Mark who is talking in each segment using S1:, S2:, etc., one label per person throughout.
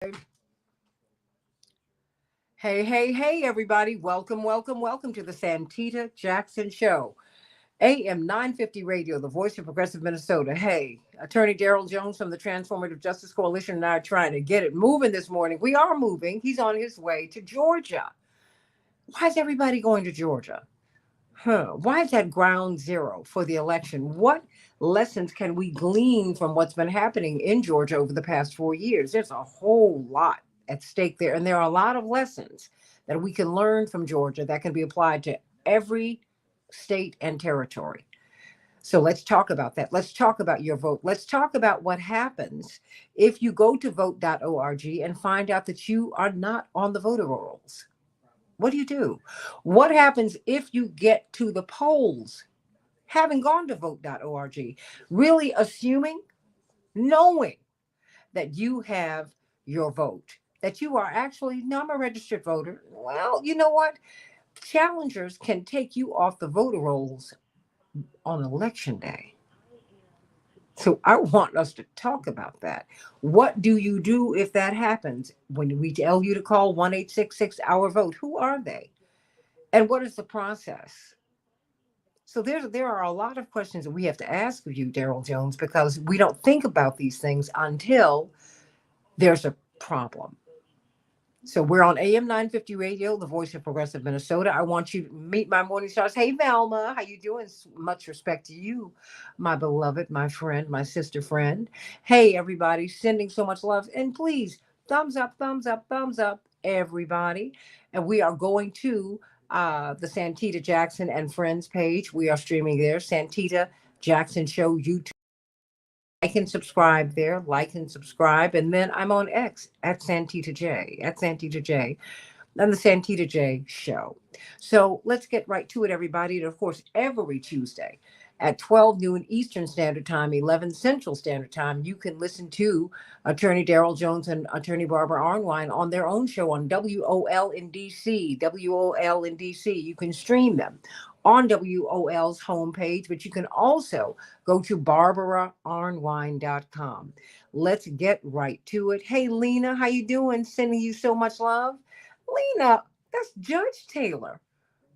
S1: Hey, everybody. Welcome to the Santita Jackson Show. AM 950 Radio, the voice of progressive Minnesota. Hey, Attorney Daryl Jones from the Transformative Justice Coalition and I are trying to get it moving this morning. We are moving. He's on his way to Georgia. Why is everybody going to Georgia? Why is that ground zero for the election? What lessons can we glean from what's been happening in Georgia over the past 4 years? There's a whole lot at stake there. And there are a lot of lessons that we can learn from Georgia that can be applied to every state and territory. So let's talk about that. Let's talk about your vote. Let's talk about what happens if you go to vote.org and find out that you are not on the voter rolls. What do you do? What happens if you get to the polls, having gone to vote.org, really assuming, knowing that you have your vote, that you are actually, no, I'm a registered voter. Well, you know what? Challengers can take you off the voter rolls on election day. So I want us to talk about that. What do you do if that happens? When we tell you to call 1-866-OUR-VOTE, who are they? And what is the process? So there are a lot of questions that we have to ask of you, Daryl Jones, because we don't think about these things until there's a problem. So we're on AM 950 Radio, the voice of progressive Minnesota. I want you to meet my morning stars. Hey, Velma, how you doing? Much respect to you, my beloved, my friend, my sister friend. Hey, everybody, sending so much love. And please, thumbs up, everybody. And we are going to the Santita Jackson and Friends page. We are streaming there, Santita Jackson Show YouTube. Like and subscribe there, like and subscribe. And then I'm on X at Santita J, and the Santita J Show. So let's get right to it, everybody. And of course, every Tuesday at 12 noon Eastern Standard Time, 11 Central Standard Time, you can listen to Attorney Daryl Jones and Attorney Barbara Arnwine on their own show on WOL in DC. WOL in DC. You can stream them on WOL's homepage, but you can also go to barbaraarnwine.com. Let's get right to it. Hey, Lena, how you doing? Sending you so much love. Lena, that's Judge Taylor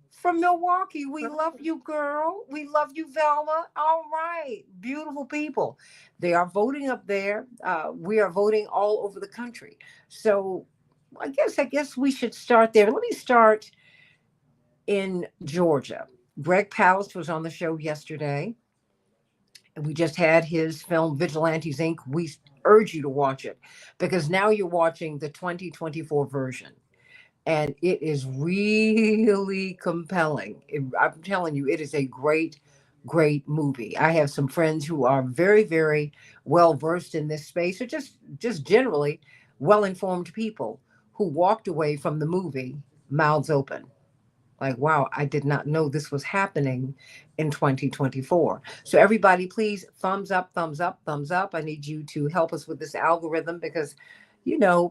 S1: from Milwaukee. We love you, girl. We love you, Velma. All right. Beautiful people. They are voting up there. We are voting all over the country. So I guess we should start there. Let me start in Georgia. Greg Palast was on the show yesterday. And we just had his film Vigilantes Inc. We urge you to watch it because now you're watching the 2024 version. And it is really compelling. I'm telling you, it is a great movie. I have some friends who are very well versed in this space, or just generally well informed people who walked away from the movie mouths open. Like, wow, I did not know this was happening in 2024. So everybody, please, thumbs up. I need you to help us with this algorithm because,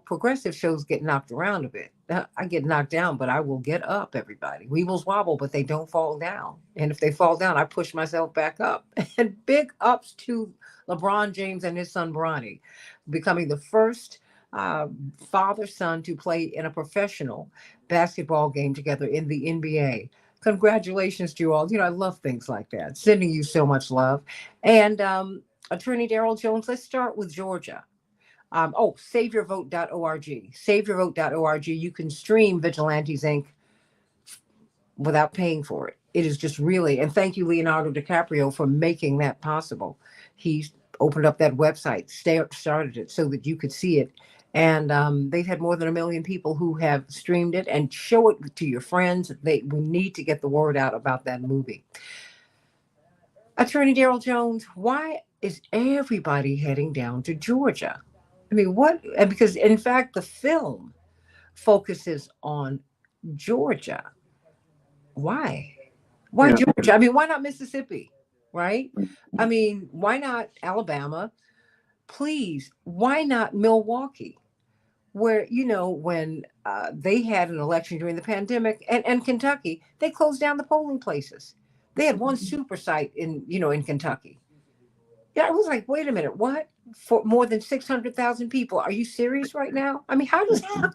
S1: progressive shows get knocked around a bit. I get knocked down, but I will get up, everybody. Weebles wobble, but they don't fall down. And if they fall down, I push myself back up. And big ups to LeBron James and his son, Bronny, becoming the first father-son to play in a professional basketball game together in the NBA. Congratulations to you all. I love things like that. Sending you so much love. And Attorney Daryl Jones, let's start with Georgia. SaveYourVote.org. SaveYourVote.org. You can stream Vigilantes Inc. without paying for it. It is just really, and thank you, Leonardo DiCaprio, for making that possible. He opened up that website, started it so that you could see it. And they've had more than 1 million people who have streamed it, and show it to your friends. We need to get the word out about that movie. Attorney Daryl Jones, why is everybody heading down to Georgia? I mean, what? Because in fact, the film focuses on Georgia. Why? Why
S2: Yeah.
S1: Georgia? I mean, why not Mississippi? Right? I mean, why not Alabama? Please, why not Milwaukee? Where, when they had an election during the pandemic, and Kentucky, they closed down the polling places. They had one super site in Kentucky. Yeah, I was like, wait a minute, what? For more than 600,000 people? Are you serious right now? I mean, how does that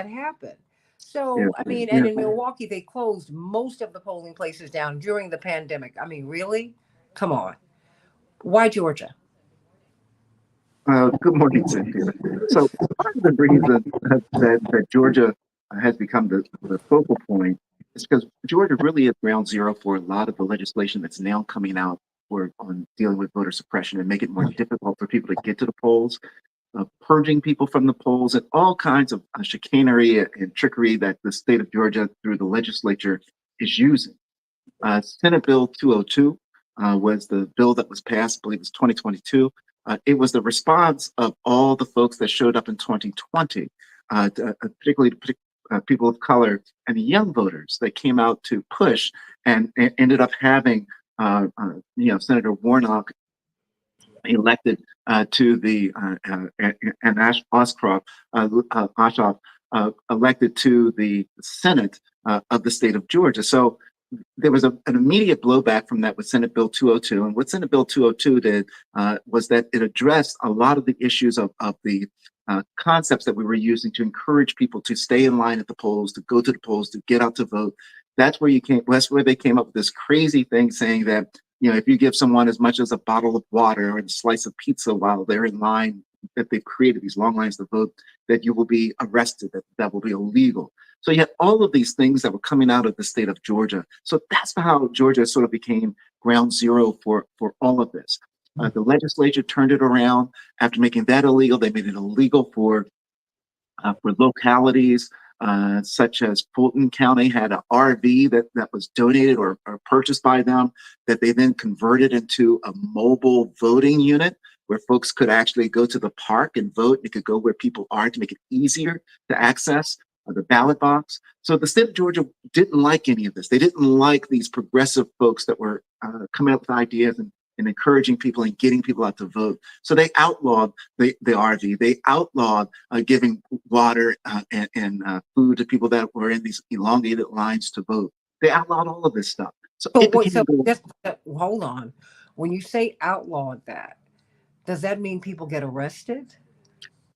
S1: happen?
S2: Yeah,
S1: So, I mean, and
S2: yeah.
S1: in Milwaukee, they closed most of the polling places down during the pandemic. I mean, really? Come on. Why Georgia?
S2: Good morning, Santita. So part of the reason that Georgia has become the focal point is because Georgia really is ground zero for a lot of the legislation that's now coming out for on dealing with voter suppression and make it more difficult for people to get to the polls, purging people from the polls, and all kinds of chicanery and trickery that the state of Georgia through the legislature is using. Senate Bill 202 was the bill that was passed, I believe it was 2022. It was the response of all the folks that showed up in 2020, particularly people of color and the young voters that came out to push and ended up having, Senator Warnock elected to the and Ashcroft, Ossoff elected to the Senate of the state of Georgia. So there was an immediate blowback from that with Senate Bill 202. And what Senate Bill 202 did was that it addressed a lot of the issues of the concepts that we were using to encourage people to stay in line at the polls, to go to the polls, to get out to vote. That's where they came up with this crazy thing saying that, if you give someone as much as a bottle of water or a slice of pizza while they're in line, that they've created these long lines to vote, that you will be arrested, that will be illegal. So you had all of these things that were coming out of the state of Georgia. So that's how Georgia sort of became ground zero for all of this. The legislature turned it around after making that illegal. They made it illegal for localities such as Fulton County had an RV that was donated or purchased by them that they then converted into a mobile voting unit where folks could actually go to the park and vote. They could go where people are to make it easier to access the ballot box. So the state of Georgia didn't like any of this. They didn't like these progressive folks that were coming up with ideas and encouraging people and getting people out to vote. So they outlawed the RV. They outlawed giving water and food to people that were in these elongated lines to vote. They outlawed all of this stuff. So
S1: So
S2: it
S1: wait,
S2: became
S1: so just hold on. When you say outlawed that, does that mean people get arrested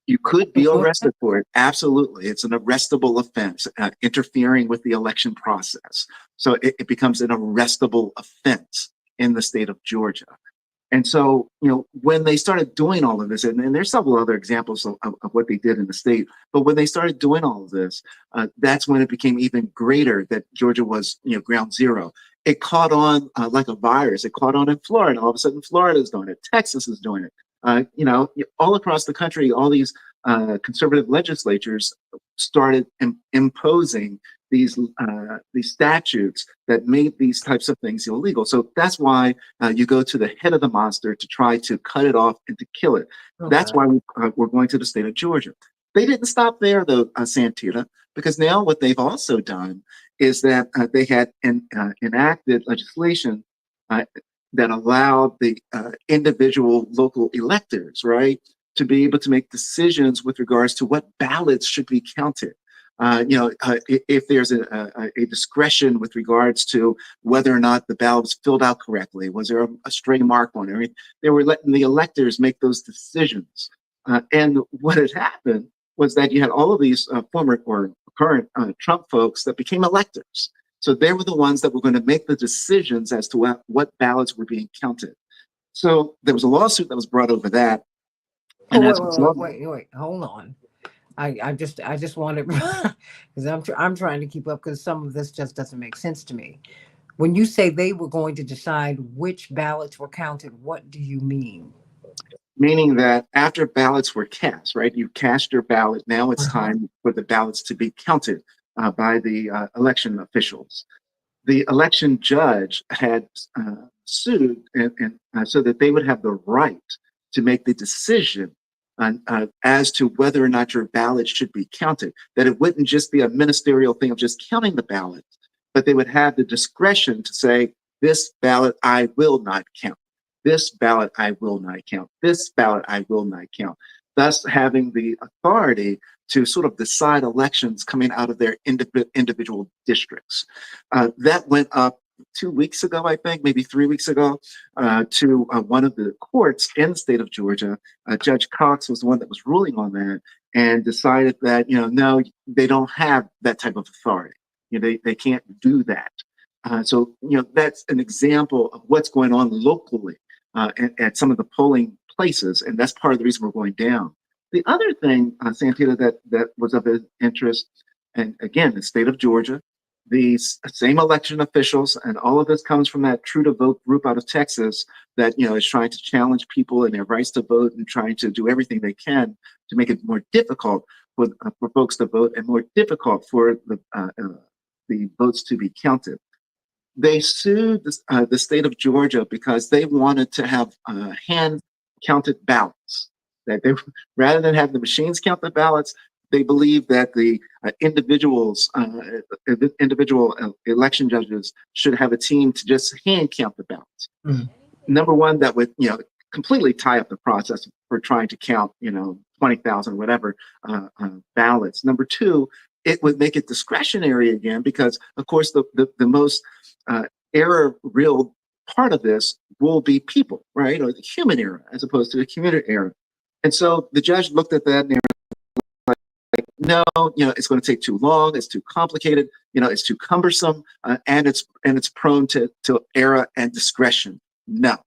S2: you could
S1: for
S2: be
S1: doing that?
S2: arrested for it. Absolutely. It's an arrestable offense, interfering with the election process. So it becomes an arrestable offense in the state of Georgia. And so, when they started doing all of this, and there's several other examples of what they did in the state, but when they started doing all of this, that's when it became even greater that Georgia was, ground zero. It caught on like a virus. It caught on in Florida. All of a sudden, Florida is doing it. Texas is doing it. All across the country, all these conservative legislatures started imposing these statutes that made these types of things illegal. So that's why you go to the head of the monster to try to cut it off and to kill it. That's
S1: Okay.
S2: why we're going to the state of Georgia. They didn't stop there, though, Santita, because now what they've also done is that they had enacted legislation uh, that allowed the individual local electors, right, to be able to make decisions with regards to what ballots should be counted. If there's a discretion with regards to whether or not the ballot was filled out correctly, was there a stray mark on it? I mean, they were letting the electors make those decisions. And what had happened was that you had all of these former or current Trump folks that became electors. So they were the ones that were going to make the decisions as to what ballots were being counted. So there was a lawsuit that was brought over that.
S1: Oh,
S2: And as a result,
S1: wait. Hold on. I just wanted because I'm trying to keep up because some of this just doesn't make sense to me. When you say they were going to decide which ballots were counted, what do you mean?
S2: meaning that after ballots were cast, right, you cast your ballot. Now it's
S1: Uh-huh.
S2: time for the ballots to be counted by the election officials. The election judge had sued so that they would have the right to make the decision as to whether or not your ballot should be counted, that it wouldn't just be a ministerial thing of just counting the ballot, but they would have the discretion to say, this ballot I will not count. This ballot I will not count. This ballot I will not count. Thus, having the authority to sort of decide elections coming out of their individual districts. That went up 2 weeks ago, I think, maybe 3 weeks ago, to one of the courts in the state of Georgia. Judge Cox was the one that was ruling on that and decided that, no, they don't have that type of authority. They can't do that. So that's an example of what's going on locally at some of the polling places, and that's part of the reason we're going down. The other thing, Santita, that was of interest, and again, the state of Georgia, these same election officials, and all of this comes from that True to Vote group out of Texas that is trying to challenge people and their rights to vote and trying to do everything they can to make it more difficult for folks to vote and more difficult for the votes to be counted. They sued the state of Georgia because they wanted to have hand counted ballots. That they, rather than have the machines count the ballots, they believe that the individual election judges should have a team to just hand count the ballots. Mm. Number one, that would completely tie up the process for trying to count 20,000 whatever ballots. Number two, it would make it discretionary again because, of course, the most error real part of this will be people, right, or the human error as opposed to the computer error. And so the judge looked at that and like, no, it's going to take too long. It's too complicated. It's too cumbersome, and it's prone to error and discretion. No.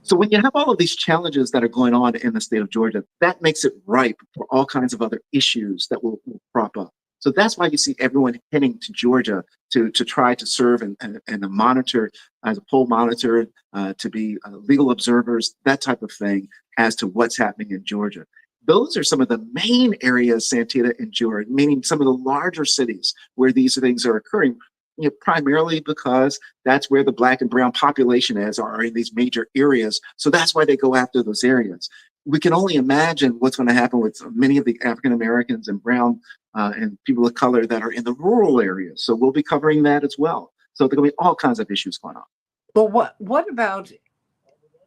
S2: So when you have all of these challenges that are going on in the state of Georgia, that makes it ripe for all kinds of other issues that will crop up. So that's why you see everyone heading to Georgia to try to serve and to monitor, as a poll monitor, to be legal observers, that type of thing, as to what's happening in Georgia. Those are some of the main areas, Santita, in Georgia, meaning some of the larger cities where these things are occurring, primarily because that's where the Black and brown population are in these major areas. So that's why they go after those areas. We can only imagine what's going to happen with many of the African Americans and brown and people of color that are in the rural areas. So we'll be covering that as well. So there are going to be all kinds of issues going on.
S1: But what about,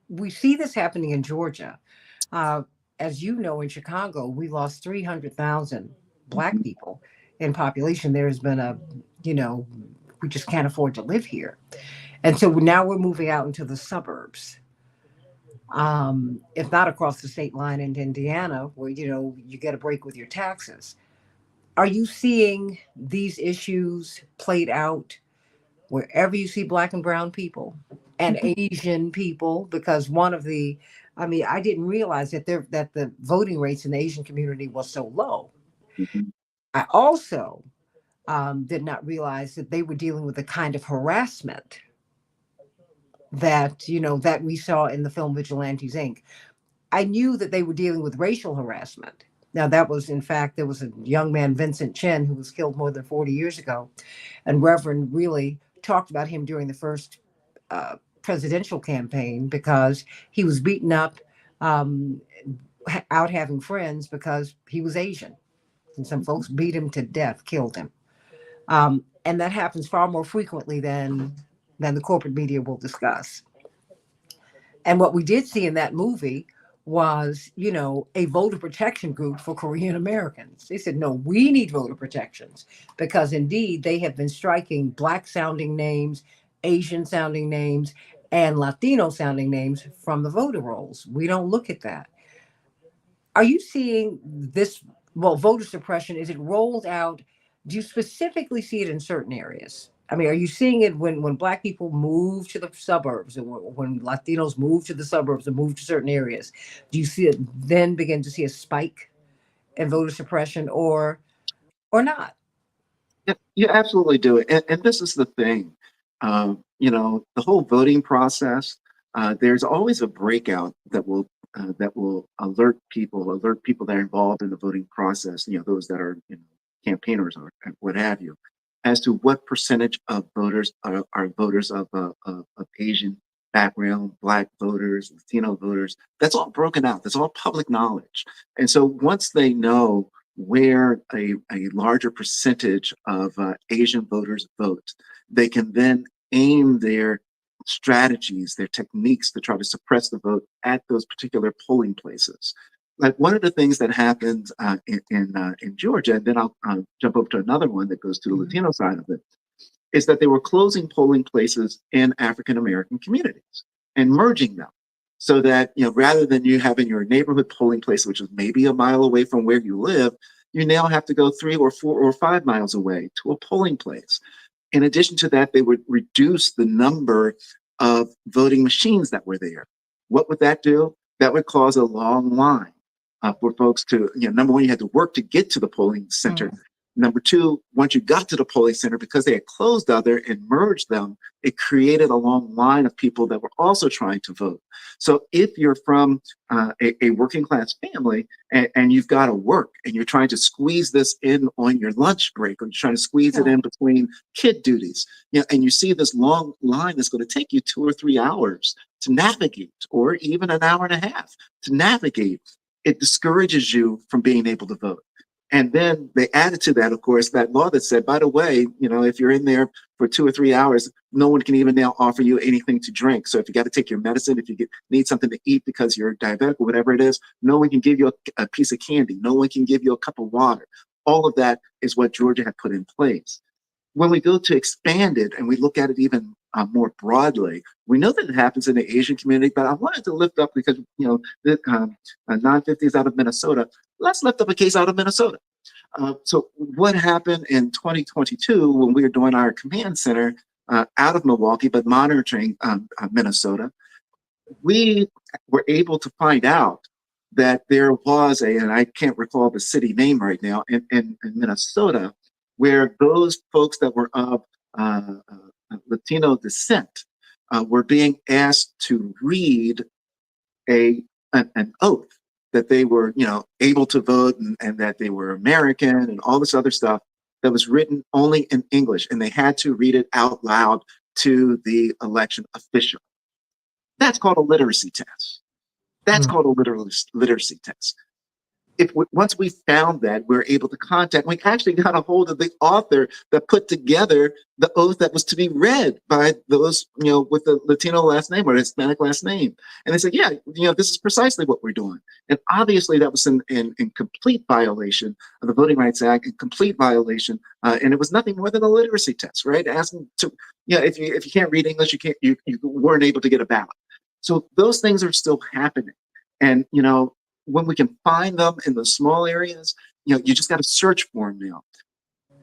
S1: we see this happening in Georgia. As you know, in Chicago, we lost 300,000 Black people in population. There's been we just can't afford to live here. And so now we're moving out into the suburbs. If not across the state line in Indiana, where, you get a break with your taxes. Are you seeing these issues played out wherever you see Black and brown people and Asian people? Because I didn't realize that the voting rates in the Asian community was so low. Mm-hmm. I also did not realize that they were dealing with the kind of harassment that that we saw in the film Vigilantes Inc. I knew that they were dealing with racial harassment. Now, that was, in fact, there was a young man, Vincent Chin, who was killed more than 40 years ago, and Reverend really talked about him during the first presidential campaign because he was beaten up out having friends because he was Asian, and some folks beat him to death, killed him. And that happens far more frequently than the corporate media will discuss. And what we did see in that movie was, a voter protection group for Korean Americans. They said, no, we need voter protections because indeed they have been striking Black sounding names, Asian sounding names, and Latino sounding names from the voter rolls. We don't look at that. Are you seeing this, voter suppression, is it rolled out? Do you specifically see it in certain areas? I mean, are you seeing it when Black people move to the suburbs, or when Latinos move to the suburbs and move to certain areas? Do you see it then begin to see a spike in voter suppression or not?
S2: Yeah, you absolutely do. And this is the thing. The whole voting process, there's always a breakout that will alert people that are involved in the voting process, those that are campaigners or what have you, as to what percentage of voters are voters of Asian background, Black voters, Latino voters. That's all broken out. That's all public knowledge. And so once they know where a larger percentage of Asian voters vote, they can then aim their strategies, their techniques to try to suppress the vote at those particular polling places. Like one of the things that happened in Georgia, and then I'll jump over to another one that goes to the Latino side of it, is that they were closing polling places in African American communities and merging them. So that, rather than you having your neighborhood polling place, which is maybe a mile away from where you live, you now have to go 3 or 4 or 5 miles away to a polling place. In addition to that, they would reduce the number of voting machines that were there. What would that do? That would cause a long line for folks to, number one, you had to work to get to the polling center.
S1: Mm.
S2: Number two, once you got to the polling center, because they had closed other and merged them, it created a long line of people that were also trying to vote. So if you're from a working class family and you've got to work and you're trying to squeeze this in on your lunch break, or you're trying to squeeze it in between kid duties, and you see this long line that's going to take you 2 or 3 hours to navigate, or even an hour and a half to navigate, it discourages you from being able to vote. And then they added to that, of course, that law that said, by the way, if you're in there for 2 or 3 hours, no one can even now offer you anything to drink. So if you got to take your medicine, if you need something to eat because you're diabetic or whatever it is, no one can give you a piece of candy. No one can give you a cup of water. All of that is what Georgia had put in place. When we go to expand it and we look at it even more broadly, we know that it happens in the Asian community, but I wanted to lift up, because, the 950 is out of Minnesota. Let's lift up a case out of Minnesota. So what happened in 2022 when we were doing our command center out of Milwaukee, but monitoring Minnesota, we were able to find out that there was and I can't recall the city name right now, in Minnesota, where those folks that were of Latino descent were being asked to read an oath that they were, able to vote, and that they were American and all this other stuff that was written only in English, and they had to read it out loud to the election official. That's called a literacy test. That's called a literacy test. Once we found that, we were able to contact, we actually got a hold of the author that put together the oath that was to be read by those, with the Latino last name or Hispanic last name. And they said, yeah, this is precisely what we're doing. And obviously that was in complete violation of the Voting Rights Act, in complete violation. And it was nothing more than a literacy test, right? Asking to, if you can't read English, you weren't able to get a ballot. So those things are still happening. And, when we can find them in the small areas, you just got to search for them now.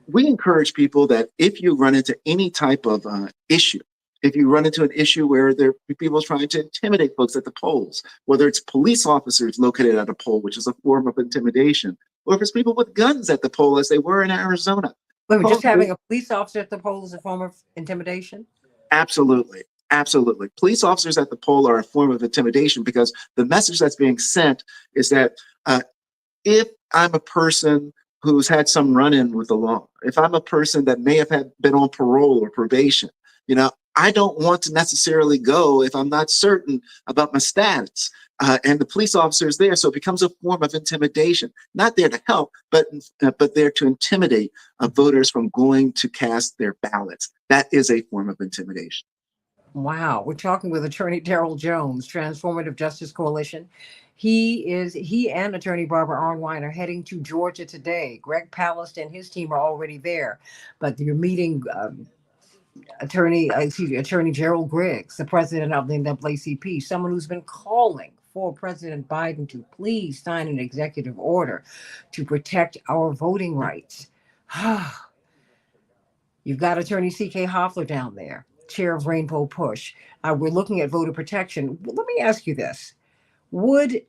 S2: We encourage people that if you run into any type of issue, if you run into an issue where there are people trying to intimidate folks at the polls, whether it's police officers located at a poll, which is a form of intimidation, or if it's people with guns at the poll, as they were in Arizona.
S1: Wait, just having a police officer at the poll is a form of intimidation?
S2: Absolutely. Absolutely. Police officers at the poll are a form of intimidation, because the message that's being sent is that if I'm a person who's had some run-in with the law, if I'm a person that may have been on parole or probation, I don't want to necessarily go if I'm not certain about my status. And the police officer is there, so it becomes a form of intimidation. Not there to help, but there to intimidate voters from going to cast their ballots. That is a form of intimidation.
S1: Wow. We're talking with Attorney Darrell Jones, Transformative Justice Coalition. He and Attorney Barbara Arnwine are heading to Georgia today. Greg Palast and his team are already there, but you're meeting Attorney Gerald Griggs, the president of the NAACP, someone who's been calling for President Biden to please sign an executive order to protect our voting rights. You've got Attorney C.K. Hoffler down there, chair of Rainbow Push. We're looking at voter protection. Let me ask you this. Would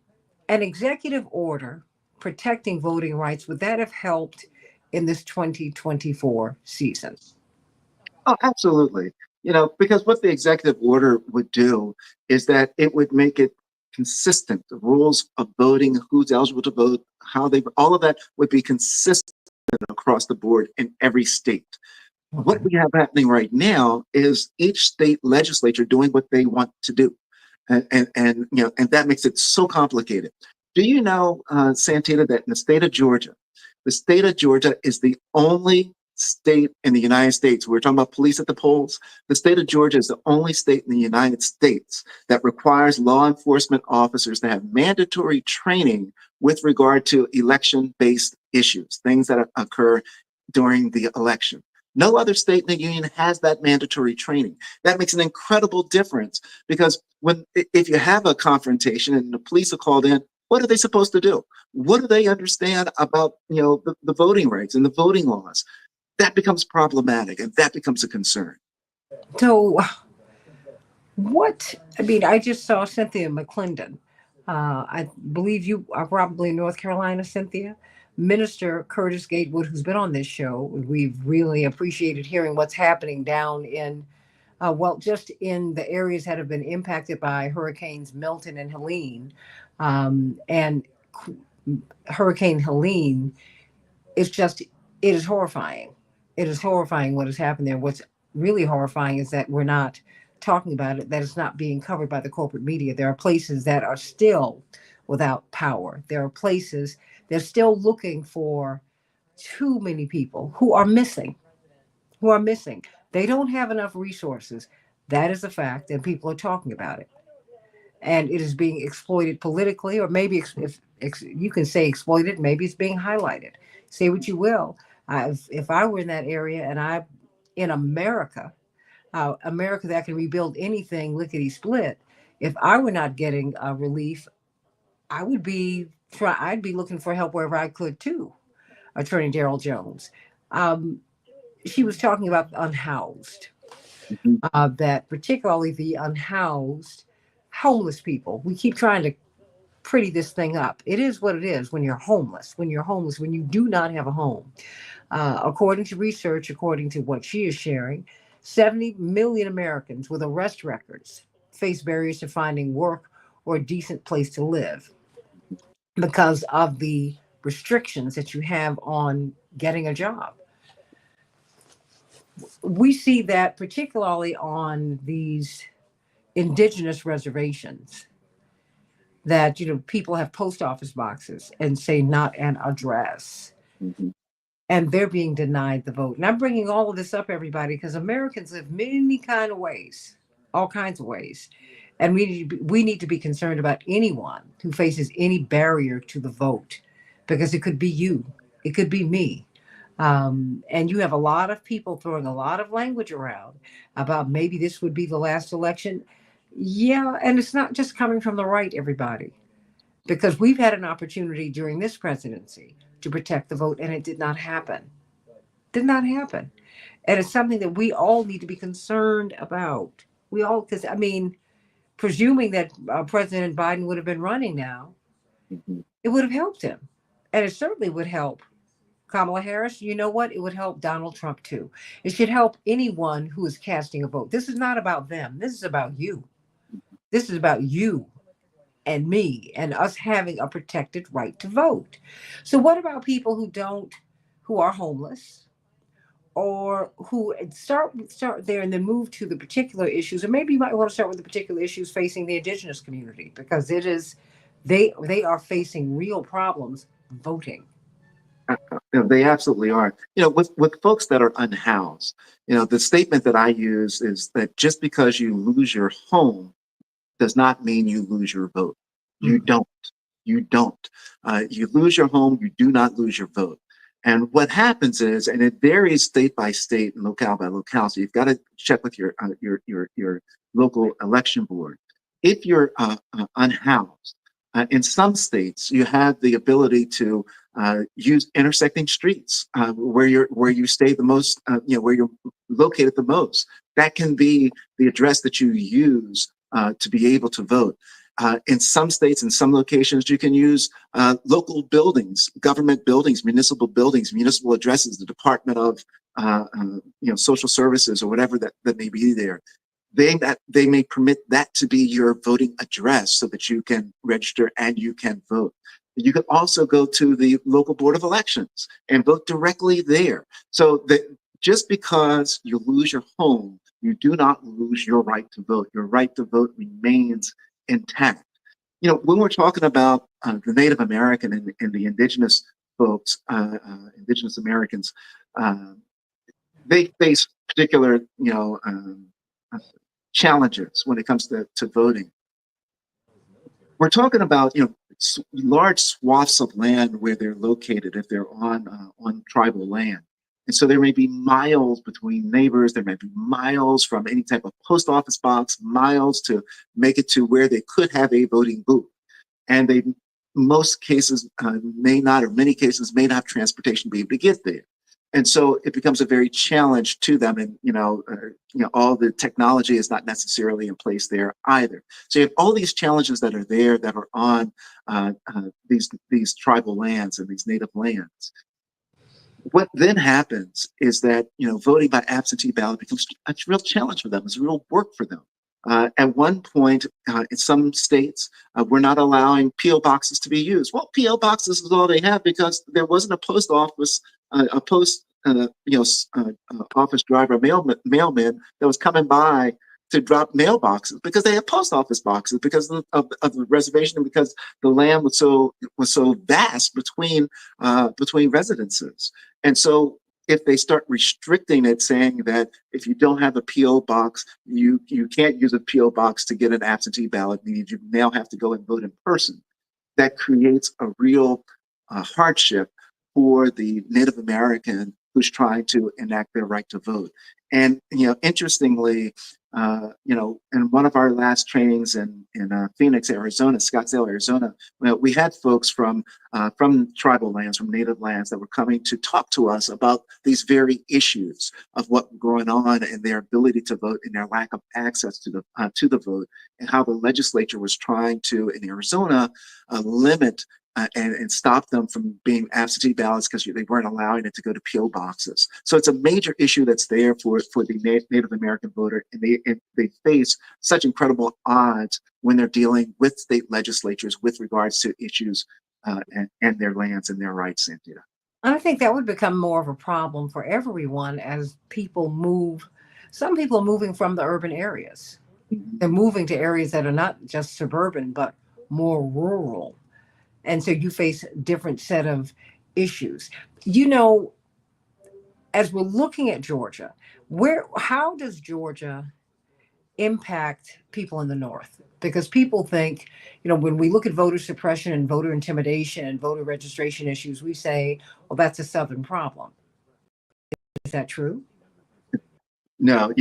S1: an executive order protecting voting rights, would that have helped in this 2024 season?
S2: Oh, absolutely. Because what the executive order would do is that it would make it consistent. The rules of voting, who's eligible to vote, all of that would be consistent across the board in every state. Okay. What we have happening right now is each state legislature doing what they want to do. And that makes it so complicated. Do you know, Santita, that in the state of Georgia is the only state in the United States, we're talking about police at the polls, the state of Georgia is the only state in the United States that requires law enforcement officers to have mandatory training with regard to election-based issues, things that occur during the election. No other state in the union has that mandatory training. That makes an incredible difference because if you have a confrontation and the police are called in, what are they supposed to do? What do they understand about the voting rights and the voting laws? That becomes problematic and that becomes a concern.
S1: So, what, I mean, I just saw Cynthia McClendon. I believe you are probably in North Carolina, Cynthia. Minister Curtis Gatewood, who's been on this show, we've really appreciated hearing what's happening down in, well, just in the areas that have been impacted by Hurricanes Milton and Helene. And Hurricane Helene is just, it is horrifying. It is horrifying what has happened there. What's really horrifying is that we're not talking about it, that it's not being covered by the corporate media. There are places that are still without power. There are places they're still looking for too many people who are missing. They don't have enough resources. That is a fact, and people are talking about it. And it is being exploited politically, or maybe if you can say exploited, maybe it's being highlighted. Say what you will. If I were in that area and I, in America, America that can rebuild anything lickety split, if I were not getting relief, I would be I'd be looking for help wherever I could too. Attorney Daryl Jones. Um, she was talking about the unhoused,
S2: Mhm.
S1: that particularly the unhoused homeless people. We keep trying to pretty this thing up. It is what it is when you're homeless, when you do not have a home. According to research, according to what she is sharing, 70 million Americans with arrest records face barriers to finding work or a decent place to live because of the restrictions that you have on getting a job. We see that particularly on these indigenous reservations that people have post office boxes and say not an address,
S2: Mhm.
S1: and they're being denied the vote. And I'm bringing all of this up, everybody, because Americans live many kind of ways, all kinds of ways, and we need to be concerned about anyone who faces any barrier to the vote, because it could be you, it could be me. And you have a lot of people throwing a lot of language around about maybe this would be the last election. Yeah, and it's not just coming from the right, everybody, because we've had an opportunity during this presidency to protect the vote, and it did not happen. Did not happen. And it's something that we all need to be concerned about. We all, because I mean, presuming that President Biden would have been running now,
S2: Mhm.
S1: it would have helped him. And it certainly would help Kamala Harris. You know what? It would help Donald Trump too. It should help anyone who is casting a vote. This is not about them. This is about you. This is about you and me and us having a protected right to vote. So what about people who are homeless, or who start there and then move to the particular issues, or maybe you might want to start with the particular issues facing the indigenous community, because it is they are facing real problems voting.
S2: They absolutely are. With folks that are unhoused, the statement that I use is that just because you lose your home does not mean you lose your vote. You
S1: Mm.
S2: don't. You don't. You lose your home, you do not lose your vote. And what happens is, and it varies state by state and locale by locale, so you've got to check with your local election board. If you're unhoused, in some states, you have the ability to use intersecting streets where you stay the most, where you're located the most. That can be the address that you use to be able to vote. In some states, in some locations, you can use local buildings, government buildings, municipal addresses, the Department of Social Services or whatever that may be there. They may permit that to be your voting address so that you can register and you can vote. You can also go to the local board of elections and vote directly there. So that just because you lose your home, you do not lose your right to vote. Your right to vote remains intact. When we're talking about the Native American and the indigenous folks, indigenous Americans, uh, they face particular, uh, challenges when it comes to voting. We're talking about, large swaths of land where they're located if they're on tribal land. And so there may be miles between neighbors. There may be miles from any type of post office box, miles to make it to where they could have a voting booth. And they, most cases may not, or many cases may not have transportation to be able to get there. And so it becomes a very challenge to them. And, all the technology is not necessarily in place there either. So you have all these challenges that are there that are on these tribal lands and these native lands. What then happens is that voting by absentee ballot becomes a real challenge for them. It's real work for them. At one point, in some states, we're not allowing PO boxes to be used. Well, PO boxes is all they have because there wasn't a post office, office driver, mailman that was coming by to drop mailboxes because they had post office boxes because of the reservation and because the land was so vast between residences. And so if they start restricting it, saying that if you don't have a PO box, you can't use a PO box to get an absentee ballot, meaning you now have to go and vote in person, that creates a real hardship for the Native American who's trying to enact their right to vote. And interestingly, in one of our last trainings in Phoenix, Arizona, Scottsdale, Arizona, we had folks from tribal lands, from native lands, that were coming to talk to us about these very issues of what was going on and their ability to vote and their lack of access to the vote, and how the legislature was trying to, in Arizona, limit and stop them from being absentee ballots because they weren't allowing it to go to PO boxes. So it's a major issue that's there for the Native American voter, and they face such incredible odds when they're dealing with state legislatures with regards to issues and their lands and their rights, Santita.
S1: I think that would become more of a problem for everyone as people move. Some people are moving from the urban areas.
S2: Mhm.
S1: They're moving to areas that are not just suburban, but more rural. And so you face a different set of issues. You know, as we're looking at Georgia, how does Georgia impact people in the North? Because people think, when we look at voter suppression and voter intimidation and voter registration issues, we say, well, that's a Southern problem. Is that true?
S2: No,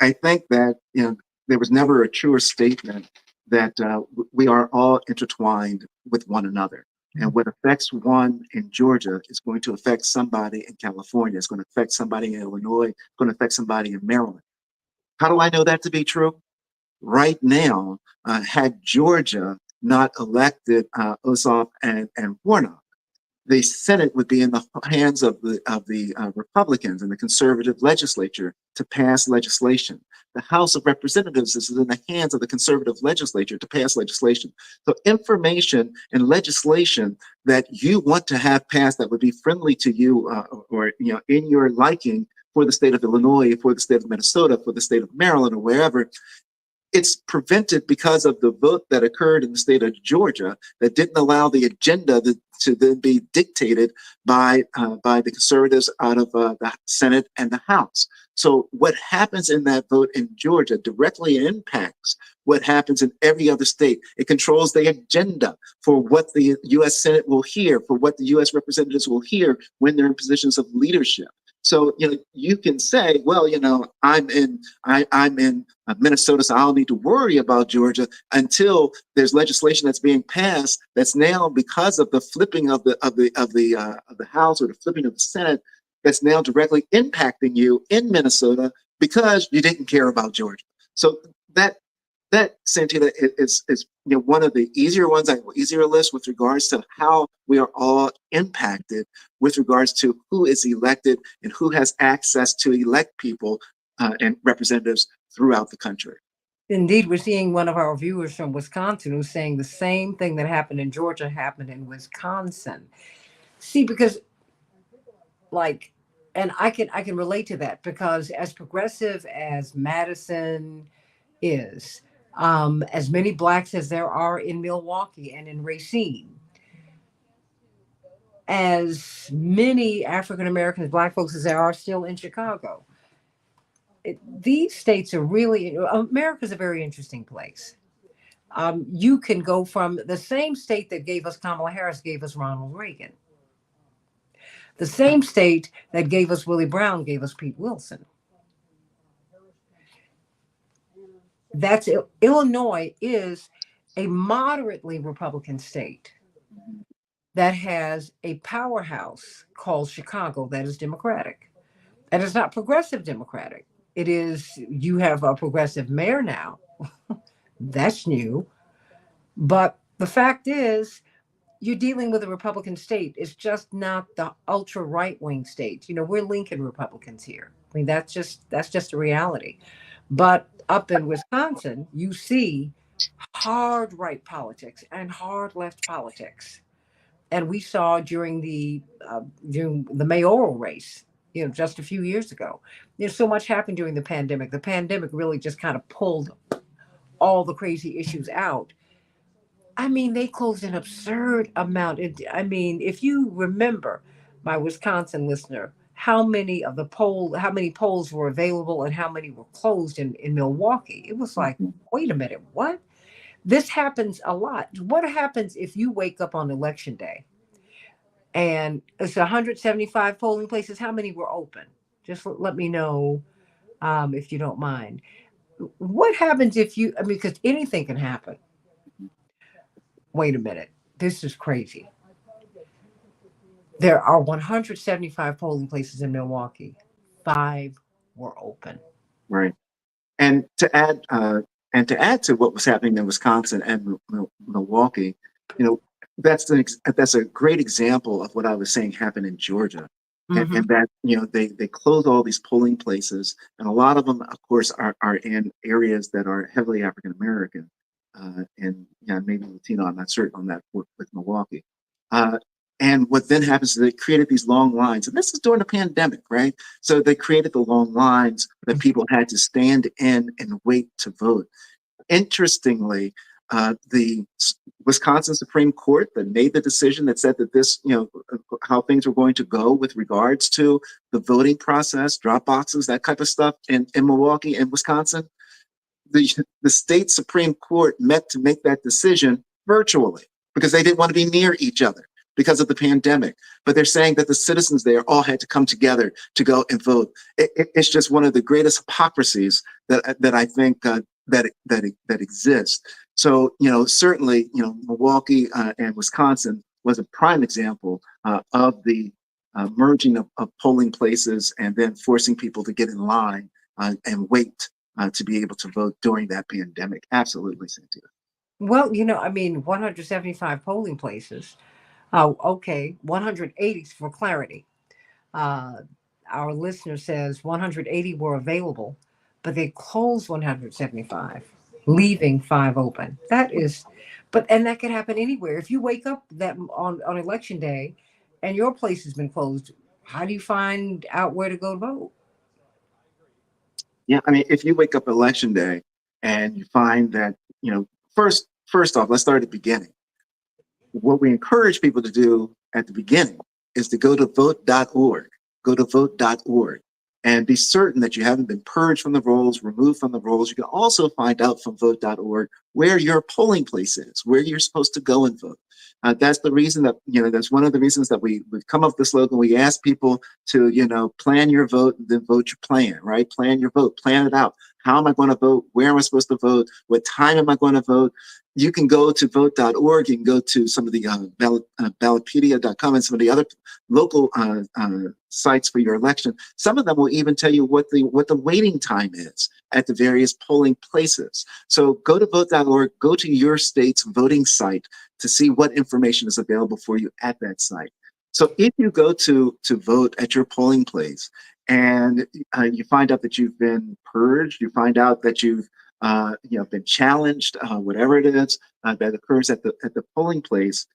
S2: I think that there was never a truer statement that we are all intertwined with one another. And what affects one in Georgia is going to affect somebody in California. It's going to affect somebody in Illinois. It's going to affect somebody in Maryland. How do I know that to be true? Right now, had Georgia not elected Ossoff and Warnock, the Senate would be in the hands of the Republicans and the conservative legislature to pass legislation. The House of Representatives is in the hands of the conservative legislature to pass legislation. So information and legislation that you want to have passed that would be friendly to you or in your liking for the state of Illinois, for the state of Minnesota, for the state of Maryland, or wherever, it's prevented because of the vote that occurred in the state of Georgia that didn't allow the agenda to then be dictated by the conservatives out of the Senate and the House. So what happens in that vote in Georgia directly impacts what happens in every other state. It controls the agenda for what the U.S. Senate will hear, for what the U.S. representatives will hear when they're in positions of leadership. So you can say, well, I'm in Minnesota, so I don't need to worry about Georgia until there's legislation that's being passed that's now, because of the flipping of the House or the flipping of the Senate, that's now directly impacting you in Minnesota because you didn't care about Georgia. So that Santita is one of the easier ones, easier lists with regards to how we are all impacted with regards to who is elected and who has access to elect people and representatives throughout the country.
S1: Indeed, we're seeing one of our viewers from Wisconsin who's saying the same thing that happened in Georgia happened in Wisconsin. See, because like, and I can relate to that because as progressive as Madison is, as many blacks as there are in Milwaukee and in Racine, as many African Americans, black folks as there are still in Chicago. These states are really, America's a very interesting place. You can go from the same state that gave us Kamala Harris, gave us Ronald Reagan. The same state that gave us Willie Brown gave us Pete Wilson. Illinois is a moderately Republican state that has a powerhouse called Chicago that is Democratic. And it's not progressive Democratic. It is, you have a progressive mayor now. That's new. But the fact is, you're dealing with a Republican state. It's just not the ultra right wing states. We're Lincoln Republicans here. I mean, that's just a reality. But up in Wisconsin, you see hard right politics and hard left politics, and we saw during the mayoral race, just a few years ago. So much happened during the pandemic. The pandemic really just kind of pulled all the crazy issues out. I mean, they closed an absurd amount. I mean, if you remember, my Wisconsin listener, how many polls were available and how many were closed in Milwaukee? It was like,
S2: Mhm.
S1: wait a minute, what? This happens a lot. What happens if you wake up on election day and it's 175 polling places? How many were open? Just let me know, if you don't mind. What happens I mean, because anything can happen. Wait a minute. This is crazy. There are 175 polling places in Milwaukee. Five were open.
S2: Right. And to add to what was happening in Wisconsin and Milwaukee, you know, that's a great example of what I was saying happened in Georgia,
S1: Hmm.
S2: and that they close all these polling places, and a lot of them, of course, are in areas that are heavily African American, and maybe Latino. I'm not certain on that with Milwaukee. Uh, and what then happens is they created these long lines, and this is during the pandemic, right? So they created the long lines that people had to stand in and wait to vote. Interestingly, the Wisconsin Supreme Court that made the decision that said that how things were going to go with regards to the voting process, drop boxes, that type of stuff in Milwaukee and Wisconsin, the state Supreme Court met to make that decision virtually because they didn't want to be near each other because of the pandemic. But they're saying that the citizens there all had to come together to go and vote. It's just one of the greatest hypocrisies that I think that exists. So certainly Milwaukee and Wisconsin was a prime example of the merging of polling places and then forcing people to get in line and wait to be able to vote during that pandemic. Absolutely, Santita.
S1: Well, I mean, 175 polling places. Okay, 180 for clarity. Uh, our listener says 180 were available, but they closed 175, leaving five open. And that could happen anywhere. If you wake up that on election day, and your place has been closed, how do you find out where to go to vote?
S2: Yeah, I mean, if you wake up election day and you find that, first off, let's start at the beginning. What we encourage people to do at the beginning is to go to vote.org, go to vote.org, and be certain that you haven't been purged from the rolls, removed from the rolls. You can also find out from vote.org where your polling place is, where you're supposed to go and vote. That's the reason that, that's one of the reasons that we've come up with the slogan. We ask people to, plan your vote and then vote your plan, right? Plan your vote, plan it out. How am I going to vote? Where am I supposed to vote? What time am I going to vote? You can go to vote.org. You can go to some of the ballotpedia.com and some of the other local sites for your election. Some of them will even tell you what the waiting time is at the various polling places. So go to vote.org, go to your state's voting site to see what information is available for you at that site. So if you go to vote at your polling place and you find out that you've been purged, you find out that you've been challenged, whatever it is that occurs at the polling place.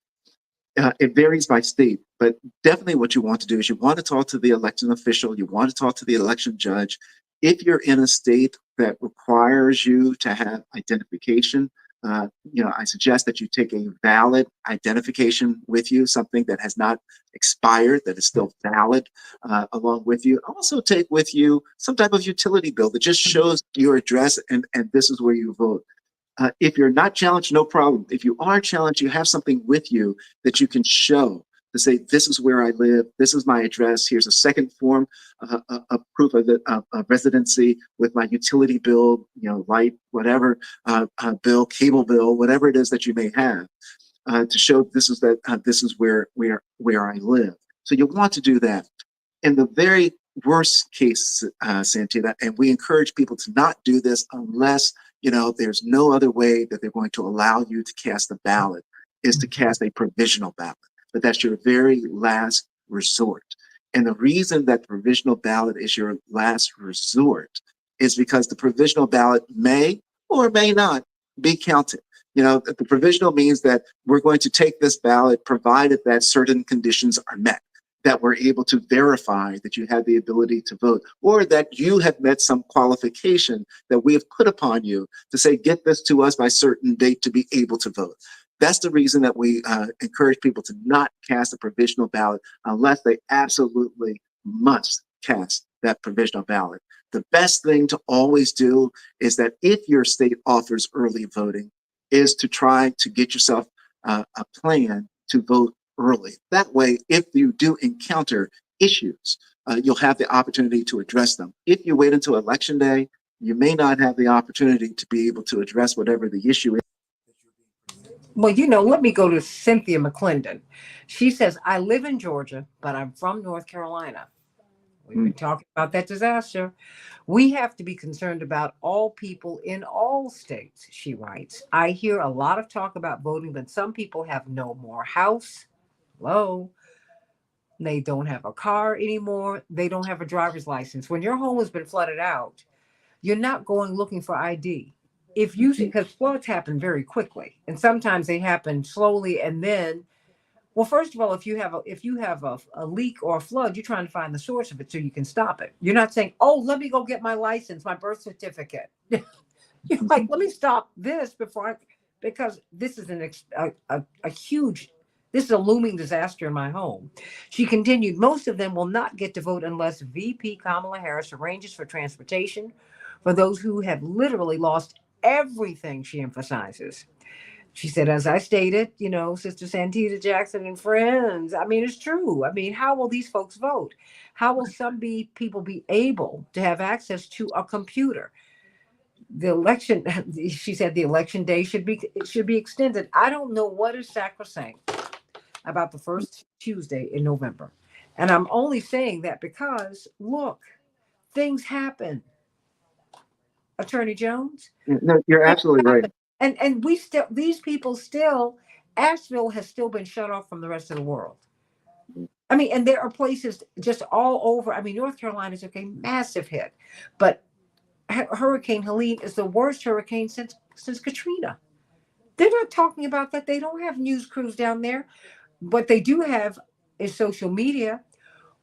S2: It varies by state, but definitely what you want to do is you want to talk to the election official, you want to talk to the election judge. If you're in a state that requires you to have identification, I suggest that you take a valid identification with you, something that has not expired, that is still valid, along with you. Also take with you some type of utility bill that just shows your address and this is where you vote. If you're not challenged, no problem. If you are challenged, you have something with you that you can show to say, this is where I live, this is my address, here's a second form, a proof of residency with my utility bill, light, whatever, bill, cable bill, whatever it is that you may have, to show this is where I live. So you want to do that. In the very worst case, Santita, and we encourage people to not do this unless there's no other way that they're going to allow you to cast a ballot, is to cast a provisional ballot. But that's your very last resort. And the reason that the provisional ballot is your last resort is because the provisional ballot may or may not be counted. The provisional means that we're going to take this ballot provided that certain conditions are met, that we're able to verify that you have the ability to vote, or that you have met some qualification that we have put upon you to say, get this to us by certain date to be able to vote. That's the reason that we encourage people to not cast a provisional ballot unless they absolutely must cast that provisional ballot. The best thing to always do is that if your state offers early voting, is to try to get yourself a plan to vote early. That way, if you do encounter issues, you'll have the opportunity to address them. If you wait until election day, you may not have the opportunity to be able to address whatever the issue is.
S1: Well, let me go to Cynthia McClendon. She says, I live in Georgia, but I'm from North Carolina. We've been talking about that disaster. We have to be concerned about all people in all states, she writes. I hear a lot of talk about voting, but some people have no more house. Hello. They don't have a car anymore. They don't have a driver's license. When your home has been flooded out, you're not going looking for ID. If you see, because floods happen very quickly, and sometimes they happen slowly, and then, well, first of all, if you have a leak or a flood, you're trying to find the source of it so you can stop it. You're not saying, "Oh, let me go get my license, my birth certificate." You're like, "Let me stop this because this is a huge." This is a looming disaster in my home. She continued, most of them will not get to vote unless VP Kamala Harris arranges for transportation for those who have literally lost everything, she emphasizes. She said, as I stated, Sister Santita Jackson and friends, I mean, it's true. I mean, how will these folks vote? How will people be able to have access to a computer? The election, she said, the election day should be extended. I don't know what is sacrosanct about the first Tuesday in November. And I'm only saying that because, look, things happen. Attorney Jones?
S2: No, you're
S1: Things
S2: absolutely right.
S1: happen. And these people still, Asheville has still been shut off from the rest of the world. I mean, and there are places just all over. I mean, North Carolina took a massive hit, but Hurricane Helene is the worst hurricane since Katrina. They're not talking about that. They don't have news crews down there. What they do have is social media.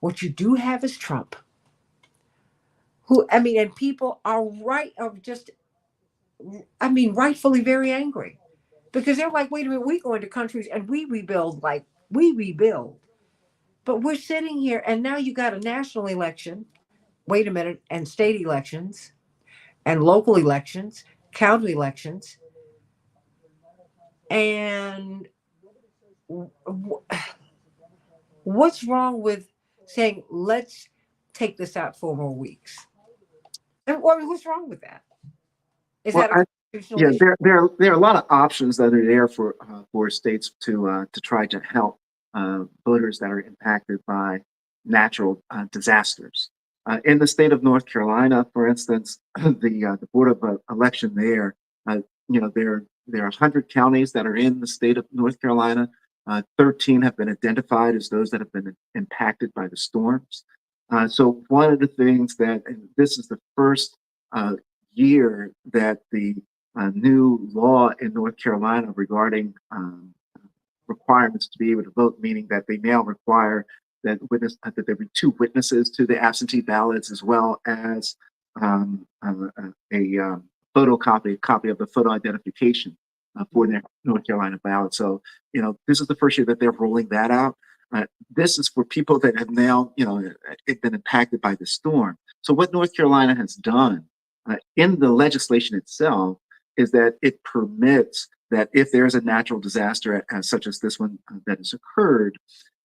S1: What you do have is Trump. And people are just, I mean, rightfully very angry because they're like, wait a minute, we go into countries and we rebuild like we rebuild. But we're sitting here and now you got a national election, wait a minute, and state elections and local elections, county elections. And what's wrong with saying, let's take this out 4 more weeks? And what's wrong with that? Is
S2: Well,
S1: that a constitutional
S2: yeah,
S1: issue?
S2: there are a lot of options that are there for states to try to help voters that are impacted by natural disasters. In the state of North Carolina, for instance, the Board of Election there, there are 100 counties that are in the state of North Carolina. 13 have been identified as those that have been impacted by the storms. So one of the things and this is the first year that the new law in North Carolina regarding requirements to be able to vote, meaning that they now require that there be two witnesses to the absentee ballots, as well as a copy of the photo identification for their North Carolina ballot. So, this is the first year that they're rolling that out. This is for people that have now, been impacted by the storm. So what North Carolina has done in the legislation itself is that it permits that if there is a natural disaster such as this one that has occurred,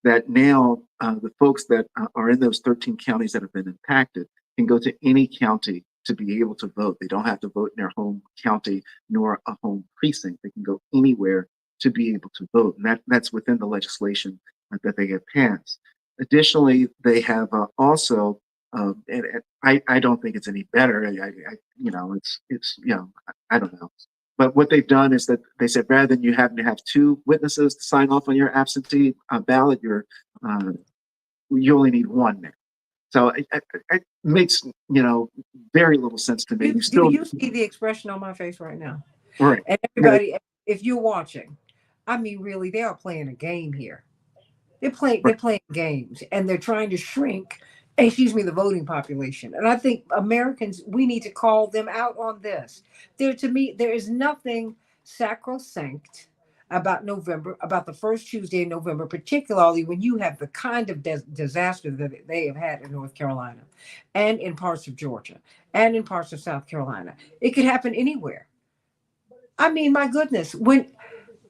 S2: that now the folks that are in those 13 counties that have been impacted can go to any county to be able to vote. They don't have to vote in their home county nor a home precinct. They can go anywhere to be able to vote, and that's within the legislation that they have passed. Additionally, they have also, and I don't think it's any better. It's I don't know. But what they've done is that they said rather than you having to have two witnesses to sign off on your absentee ballot, uh, you only need one now. So it makes very little sense to me.
S1: You,
S2: You
S1: do
S2: still
S1: you see the expression on my face right now?
S2: right,
S1: And
S2: right,
S1: everybody, if you're watching, I mean, really, they are playing a game here. They're
S2: right.
S1: playing games, and they're trying to shrink, excuse me, the voting population. And I think Americans, we need to call them out on this. To me, there is nothing sacrosanct about November, about the first Tuesday in November, particularly when you have the kind of disaster that they have had in North Carolina, and in parts of Georgia, and in parts of South Carolina. It could happen anywhere. I mean, my goodness, when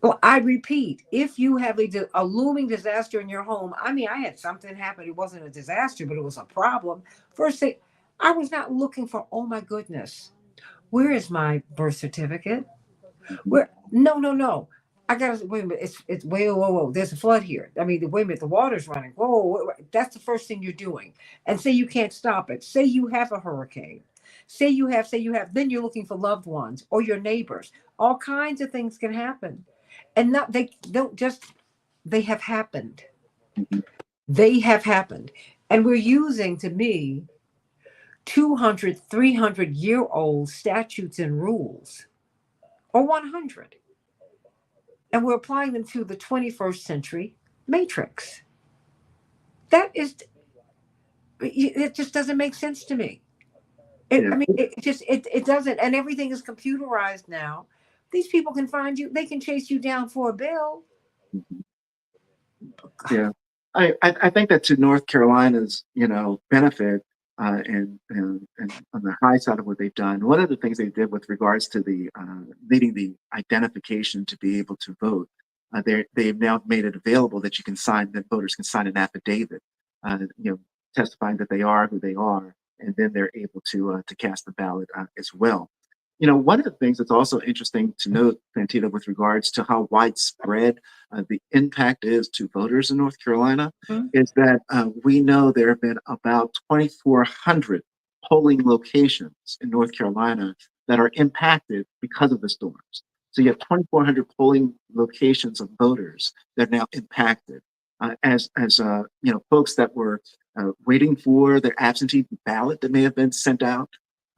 S1: well, I repeat, if you have a looming disaster in your home, I mean, I had something happen. It wasn't a disaster, but it was a problem. First thing, I was not looking for, oh my goodness, where is my birth certificate?
S2: Mhm.
S1: Where? No, no, no. I gotta wait a minute. It's wait, whoa, whoa, whoa. There's a flood here. I mean, wait a minute. The water's running. Whoa, whoa, whoa, that's the first thing you're doing. And say you can't stop it. Say you have a hurricane. Say you have. Then you're looking for loved ones or your neighbors. All kinds of things can happen, and not they don't just. They have happened.
S2: Mhm.
S1: They have happened, and we're using, to me, 200, 300-year old statutes and rules, or 100, and we're applying them to the 21st century matrix. That is, it just doesn't make sense to me.
S2: Yeah,
S1: It doesn't, and everything is computerized now. These people can find you, they can chase you down for a bill.
S2: mhm. Yeah. I think that to North Carolina's benefit, and on the high side of what they've done, one of the things they did with regards to the needing the identification to be able to vote, they've now made it available that that voters can sign an affidavit, testifying that they are who they are, and then they're able to cast the ballot as well. One of the things that's also interesting to note, Santita, with regards to how widespread the impact is to voters in North Carolina,
S1: Mhm.
S2: is that we know there have been about 2,400 polling locations in North Carolina that are impacted because of the storms. So you have 2,400 polling locations of voters that are now impacted. As folks that were waiting for their absentee ballot that may have been sent out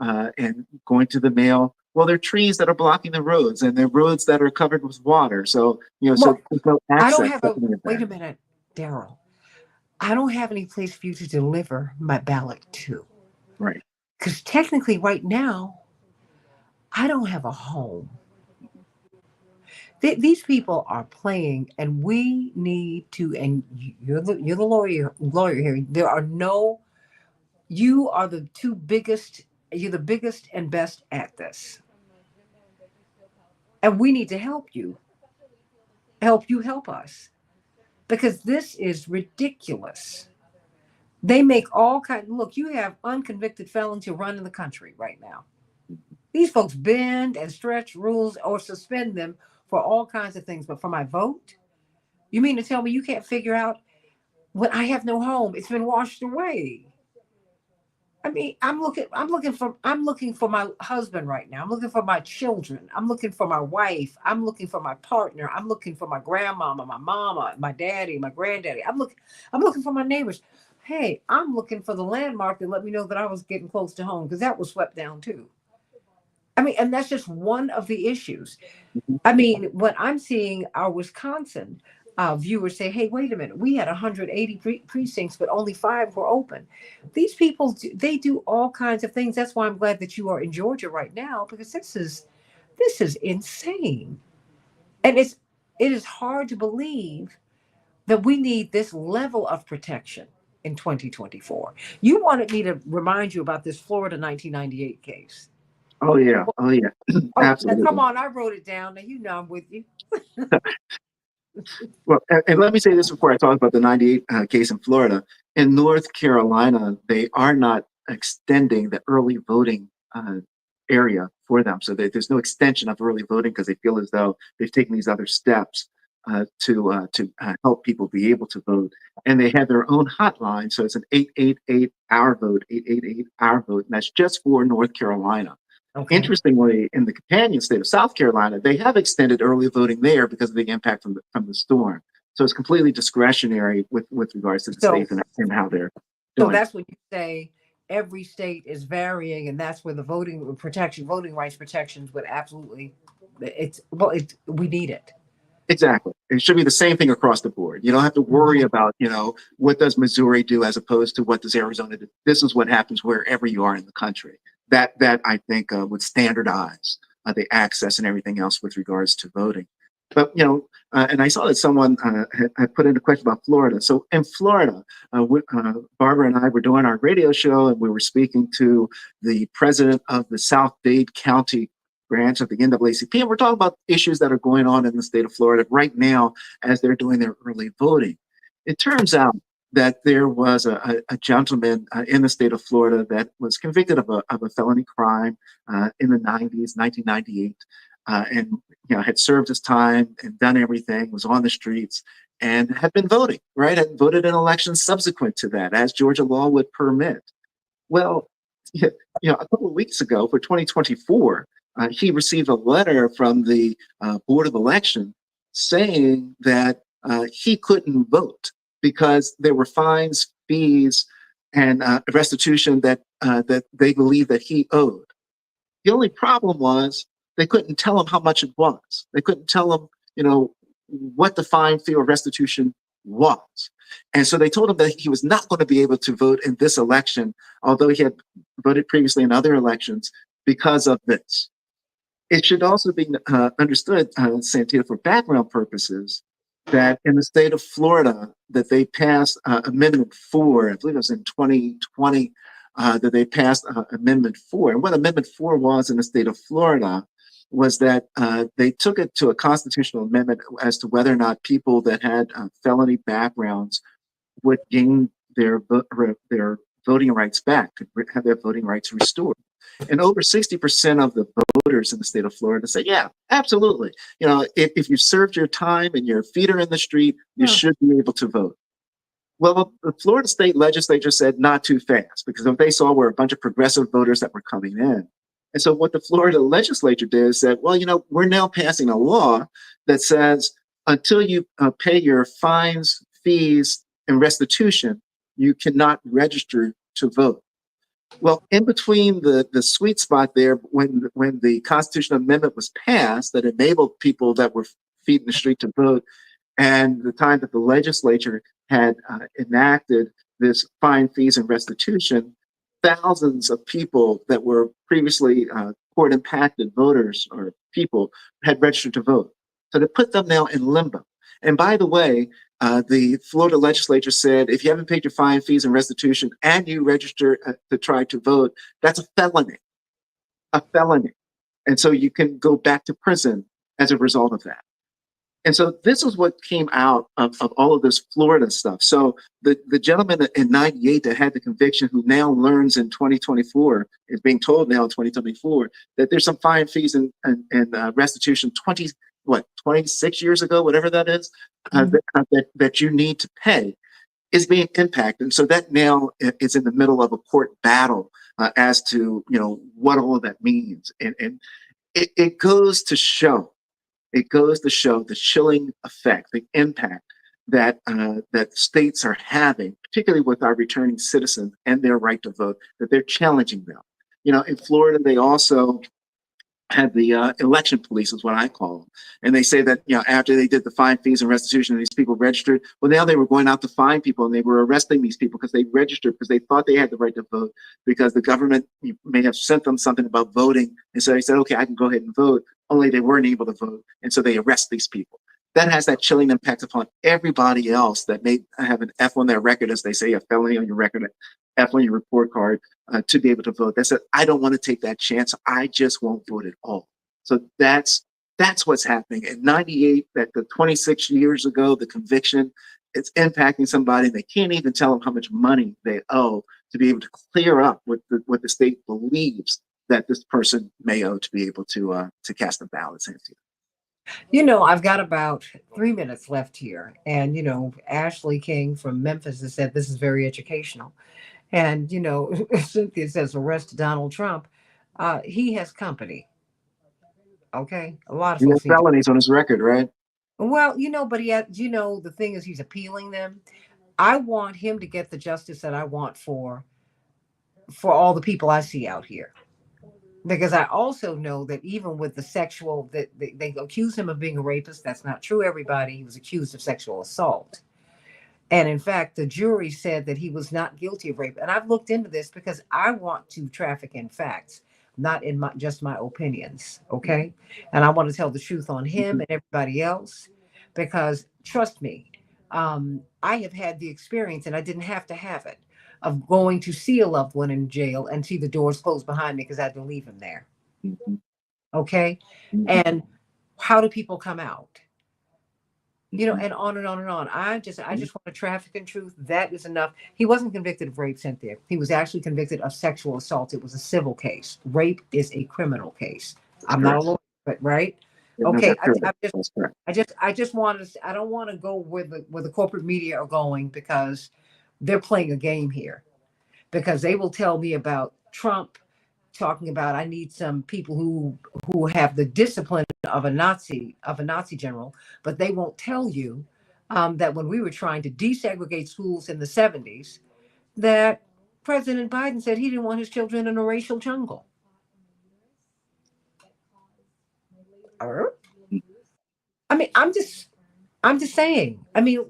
S2: and going to the mail. Well, there are trees that are blocking the roads, and there are roads that are covered with water. So
S1: Well,
S2: there's no
S1: I don't
S2: access
S1: have
S2: to
S1: a,
S2: any of
S1: wait
S2: that.
S1: a minute, Daryl. I don't have any place for you to deliver my ballot to.
S2: Right.
S1: Because technically, right now, I don't have a home. These people are playing, and we need to. And you're the lawyer here. There are no. You are the two biggest. You're the biggest and best at this, and we need to help you. Help you help us, because this is ridiculous. They make all kind. Look, you have unconvicted felons who run in the country right now. These folks bend and stretch rules or suspend them for all kinds of things. But for my vote, you mean to tell me you can't figure out when I have no home? It's been washed away. I mean, I'm looking for my husband right now. I'm looking for my children. I'm looking for my wife. I'm looking for my partner. I'm looking for my grandmama, my mama, my daddy, my granddaddy. I'm looking for my neighbors. Hey, I'm looking for the landmark that let me know that I was getting close to home because that was swept down too. I mean, and that's just one of the issues.
S2: Mhm.
S1: I mean, what I'm seeing our Wisconsin viewers say, hey, wait a minute, we had 180 precincts, but only five were open. These people, they do all kinds of things. That's why I'm glad that you are in Georgia right now, because this is insane. And it is hard to believe that we need this level of protection in 2024. You wanted me to remind you about this Florida 1998 case.
S2: Oh yeah. Oh yeah.
S1: Oh, now come
S2: Absolutely.
S1: on, I wrote it down. Now you know I'm with you.
S2: Well, and let me say this before I talk about the 98 case in Florida. In North Carolina, they are not extending the early voting area for them. So there's no extension of early voting because they feel as though they've taken these other steps to help people be able to vote. And they have their own hotline. So it's an 888 hour vote, 888 hour vote. And that's just for North Carolina.
S1: Okay.
S2: Interestingly, in the companion state of South Carolina, they have extended early voting there because of the impact from the storm. So it's completely discretionary with regards to the
S1: So
S2: states and how they're
S1: so
S2: doing.
S1: that's when you say every state is varying, and that's where the voting rights protections would absolutely, we need it.
S2: Exactly. It should be the same thing across the board. You don't have to worry about, what does Missouri do as opposed to what does Arizona do. This is what happens wherever you are in the country. That I think would standardize the access and everything else with regards to voting. But and I saw that someone had put in a question about Florida. So in Florida, Barbara and I were doing our radio show, and we were speaking to the president of the South Dade County branch of the NAACP, and we're talking about issues that are going on in the state of Florida right now as they're doing their early voting. It turns out that there was a gentleman in the state of Florida that was convicted of a felony crime in the 90s, 1998, and had served his time and done everything, was on the streets, and had been voting, right? Had voted in elections subsequent to that, as Georgia law would permit. Well, a couple of weeks ago for 2024, he received a letter from the Board of Election saying that he couldn't vote because there were fines, fees, and restitution that they believed that he owed. The only problem was they couldn't tell him how much it was. They couldn't tell him, what the fine, fee, or restitution was. And so they told him that he was not going to be able to vote in this election, although he had voted previously in other elections because of this. It should also be understood, Santita, for background purposes, that in the state of Florida, that they passed Amendment 4, I believe it was in 2020, that they passed Amendment 4. And what Amendment 4 was in the state of Florida was that they took it to a constitutional amendment as to whether or not people that had felony backgrounds would gain their voting rights back, could have their voting rights restored. And over 60% of the voters in the state of Florida say, yeah, absolutely. If you've served your time and your feet are in the street, you
S1: Yeah.
S2: should be able to vote. Well, the Florida state legislature said not too fast because what they saw were a bunch of progressive voters that were coming in. And so what the Florida legislature did is said, well, we're now passing a law that says until you pay your fines, fees, and restitution, you cannot register to vote. Well, in between the sweet spot there, when the constitutional amendment was passed that enabled people that were feet in the street to vote, and the time that the legislature had enacted this fine, fees, and restitution, thousands of people that were previously court impacted voters or people had registered to vote. So they put them now in limbo. And by the way, the Florida legislature said if you haven't paid your fine, fees, and restitution and you register to try to vote, that's a felony. And so you can go back to prison as a result of that. And so this is what came out of all of this Florida stuff. So the gentleman in 98 that had the conviction who now learns in 2024, is being told now in 2024 that there's some fine, fees, and restitution 26 years ago, whatever that is, that you need to pay is being impacted. And so that now is in the middle of a court battle as to, what all of that means. And it goes to show the chilling effect, the impact that states are having, particularly with our returning citizens and their right to vote, that they're challenging them. In Florida, they also had the election police, is what I call them, and they say that after they did the fine, fees, and restitution, and these people registered. Well, now they were going out to find people, and they were arresting these people because they registered because they thought they had the right to vote because the government may have sent them something about voting, and so they said, okay, I can go ahead and vote. Only they weren't able to vote, and so they arrest these people. That has that chilling impact upon everybody else that may have an F on their record, as they say, a felony on your record, F on your report card, to be able to vote. They said, I don't want to take that chance. I just won't vote at all. So that's That's what's happening. In 98, that the 26 years ago, the conviction, it's impacting somebody. They can't even tell them how much money they owe to be able to clear up what the state believes that this person may owe to be able to cast a ballot.
S1: I've got about 3 minutes left here. And, Ashley King from Memphis has said this is very educational. And, Cynthia says arrest Donald Trump. He has company. Okay. A lot of
S2: He has
S1: folks need to.
S2: felonies on his record, right?
S1: Well, but he had, the thing is he's appealing them. I want him to get the justice that I want for all the people I see out here. Because I also know that even with the sexual, that they accuse him of being a rapist. That's not true, everybody. He was accused of sexual assault. And in fact, the jury said that he was not guilty of rape. And I've looked into this because I want to traffic in facts, not in just my opinions. Okay. And I want to tell the truth on him
S2: Mhm.
S1: and everybody else because trust me, I have had the experience and I didn't have to have it of going to see a loved one in jail and see the doors closed behind me because I had to leave him there.
S2: Mhm.
S1: Okay.
S2: Mhm.
S1: And how do people come out?
S2: Mhm.
S1: And on and on and on. I just
S2: Mhm.
S1: want to traffic in truth. That is enough. He wasn't convicted of rape, Cynthia. He was actually convicted of sexual assault. It was a civil case. Rape is a criminal case.
S2: That's
S1: I'm not a
S2: correct.
S1: lawyer, but right.
S2: Yeah, no,
S1: Okay.
S2: that's correct. That's correct.
S1: I just want to. I don't want to go where the corporate media are going because they're playing a game here. Because they will tell me about Trump talking about I need some people who have the discipline of a Nazi general, but they won't tell you that when we were trying to desegregate schools in the 70s, that President Biden said he didn't want his children in a racial jungle. Er? I mean, I'm just saying. I mean,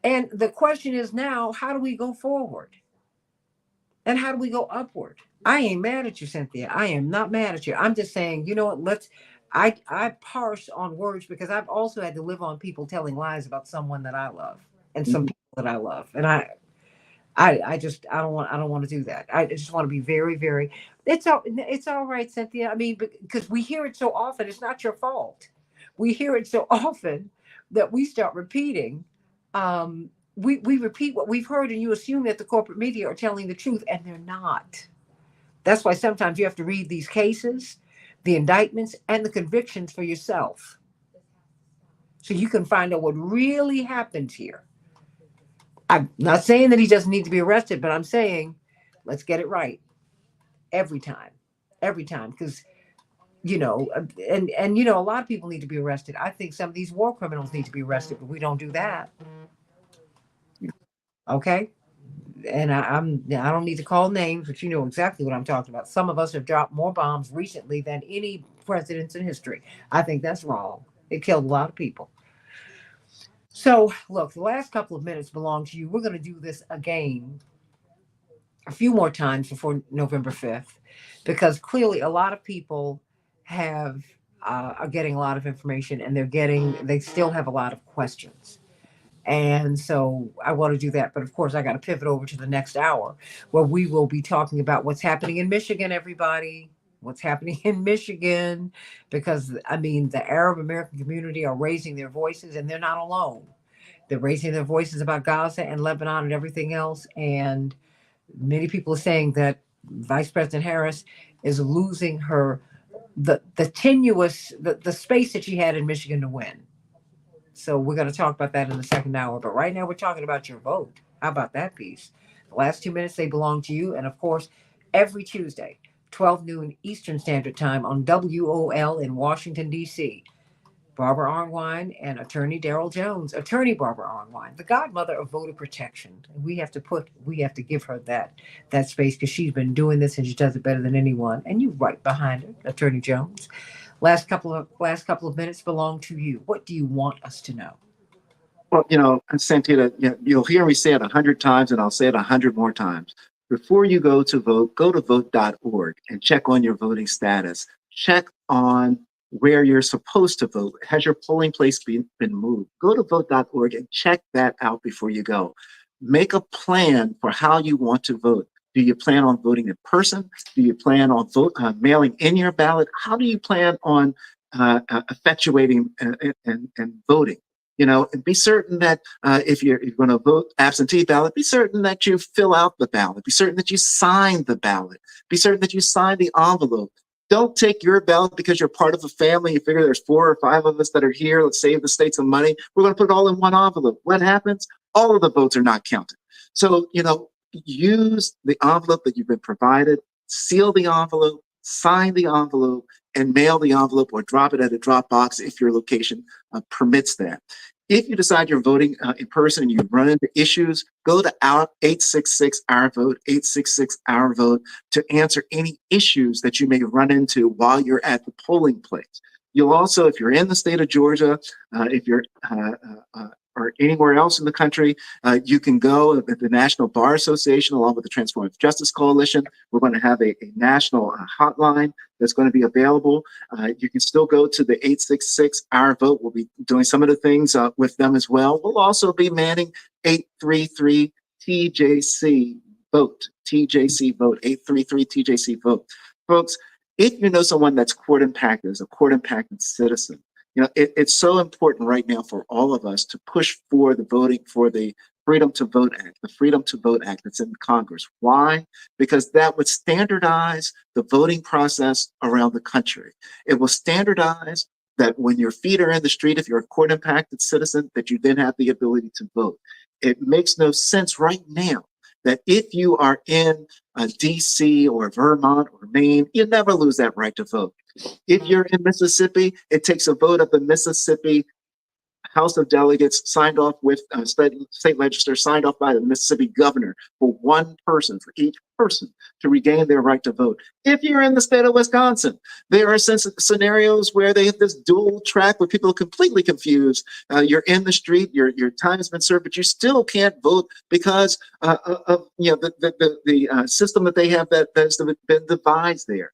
S1: and the question is now, how do we go forward? And how do we go upward? I ain't mad at you, Cynthia. I am not mad at you. I'm just saying, you know what? I parse on words because I've also had to live on people telling lies about someone that I love and some
S2: Mhm.
S1: people that I love, and I don't want to do that. I just want to be very, very. It's all right, Cynthia. I mean, because we hear it so often, it's not your fault. We hear it so often that we start repeating. We repeat what we've heard, and you assume that the corporate media are telling the truth, and they're not. That's why sometimes you have to read these cases, the indictments, and the convictions for yourself, so you can find out what really happened here. I'm not saying that he doesn't need to be arrested, but I'm saying let's get it right every time, because a lot of people need to be arrested. I think some of these war criminals need to be arrested, but we don't do that.
S2: Yeah.
S1: Okay, and I don't need to call names, but you know exactly what I'm talking about. Some of us have dropped more bombs recently than any presidents in history. I think that's wrong. It killed a lot of people. So look, the last couple of minutes belong to you. We're going to do this again a few more times before November 5th, because clearly a lot of people have are getting a lot of information and they still have a lot of questions. And so I want to do that. But of course, I got to pivot over to the next hour where we will be talking about what's happening in Michigan, everybody. What's happening in Michigan? Because, I mean, the Arab American community are raising their voices and they're not alone. They're raising their voices about Gaza and Lebanon and everything else. And many people are saying that Vice President Harris is losing the space that she had in Michigan to win. So we're going to talk about that in the second hour. But right now we're talking about your vote. How about that piece? The last 2 minutes, they belong to you. And of course, every Tuesday, 12 noon Eastern Standard Time on WOL in Washington, D.C. Barbara Arnwine and attorney Daryl Jones, attorney Barbara Arnwine, the godmother of voter protection. We have to give her that space because she's been doing this and she does it better than anyone. And you right behind her, attorney Jones. Last couple of minutes belong to you. What do you want us to know?
S2: Well, Santita, you'll hear me say it 100 times, and I'll say it 100 more times. Before you go to vote.org and check on your voting status. Check on where you're supposed to vote. Has your polling place been moved? Go to vote.org and check that out before you go. Make a plan for how you want to vote. Do you plan on voting in person? Do you plan on mailing in your ballot? How do you plan on effectuating and voting. And be certain that if you're going to vote absentee ballot, be certain that you fill out the ballot. Be certain that you sign the ballot. Be certain that you sign the envelope. Don't take your ballot because you're part of a family. You figure there's 4 or 5 of us that are here. Let's save the state some money. We're going to put it all in one envelope. What happens? All of the votes are not counted. So, use the envelope that you've been provided, seal the envelope, sign the envelope, and mail the envelope or drop it at a drop box if your location permits that. If you decide you're voting in person and you run into issues, go to our 866 Our Vote, 866 Our Vote to answer any issues that you may run into while you're at the polling place. You'll also, if you're in the state of Georgia, if you're or anywhere else in the country, you can go at the National Bar Association along with the Transformative Justice Coalition. We're going to have a national hotline that's going to be available. You can still go to the 866 Our Vote. We'll be doing some of the things with them as well. We'll also be manning 833 TJC Vote, TJC Vote, 833 TJC Vote. Folks, if you know someone that's court impacted, is a court impacted citizen, it's so important right now for all of us to push for the voting for the Freedom to Vote Act, the Freedom to Vote Act that's in Congress. Why? Because that would standardize the voting process around the country. It will standardize that when your feet are in the street, if you're a court impacted citizen, that you then have the ability to vote. It makes no sense right now that if you are in DC or Vermont or Maine, you never lose that right to vote. If you're in Mississippi, it takes a vote of the Mississippi House of Delegates signed off with state legislature, signed off by the Mississippi governor for one person, for each person to regain their right to vote. If you're in the state of Wisconsin, there are scenarios where they have this dual track where people are completely confused. You're in the street, your time has been served, but you still can't vote because of the system that they have that has been devised there.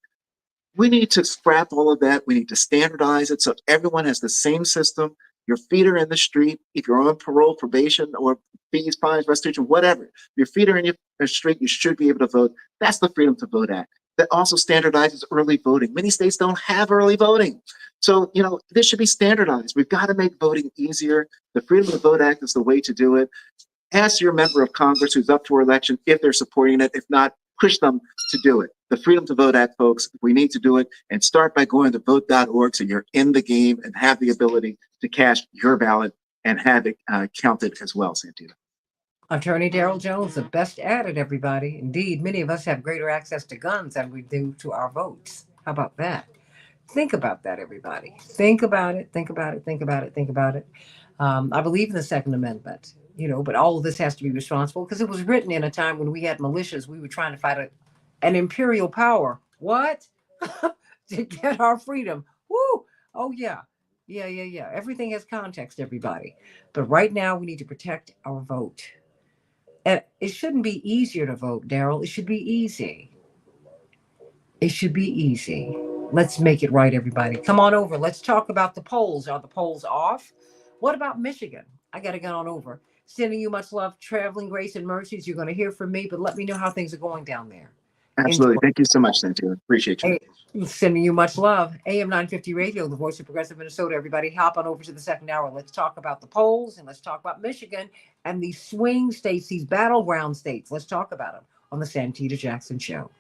S2: We need to scrap all of that. We need to standardize it so everyone has the same system. Your feet are in the street. If you're on parole, probation, or fees, fines, restitution, whatever, your feet are in your street, you should be able to vote. That's the Freedom to Vote Act. That also standardizes early voting. Many states don't have early voting. So, this should be standardized. We've got to make voting easier. The Freedom to Vote Act is the way to do it. Ask your member of Congress who's up for election if they're supporting it. If not, push them to do it. The Freedom to Vote Act, folks, we need to do it, and start by going to vote.org so you're in the game and have the ability to cast your ballot and have it counted as well, Santita.
S1: Attorney Daryl Jones, the best at it, everybody. Indeed, many of us have greater access to guns than we do to our votes. How about that? Think about that, everybody. Think about it, think about it, think about it, think about it. I believe in the Second Amendment, but all of this has to be responsible because it was written in a time when we had militias. We were trying to fight an imperial power. What? To get our freedom. Woo! Oh, yeah. Yeah. Everything has context, everybody. But right now, we need to protect our vote. And it shouldn't be easier to vote, Daryl. It should be easy. It should be easy. Let's make it right, everybody. Come on over. Let's talk about the polls. Are the polls off? What about Michigan? I got to get on over. Sending you much love, traveling grace and mercies. You're going to hear from me, but let me know how things are going down there.
S2: Absolutely. Thank you so much, Santita. Appreciate you.
S1: Sending you much love. AM 950 Radio, the voice of progressive Minnesota. Everybody hop on over to the second hour. Let's talk about the polls and let's talk about Michigan and these swing states, these battleground states. Let's talk about them on the Santita Jackson Show.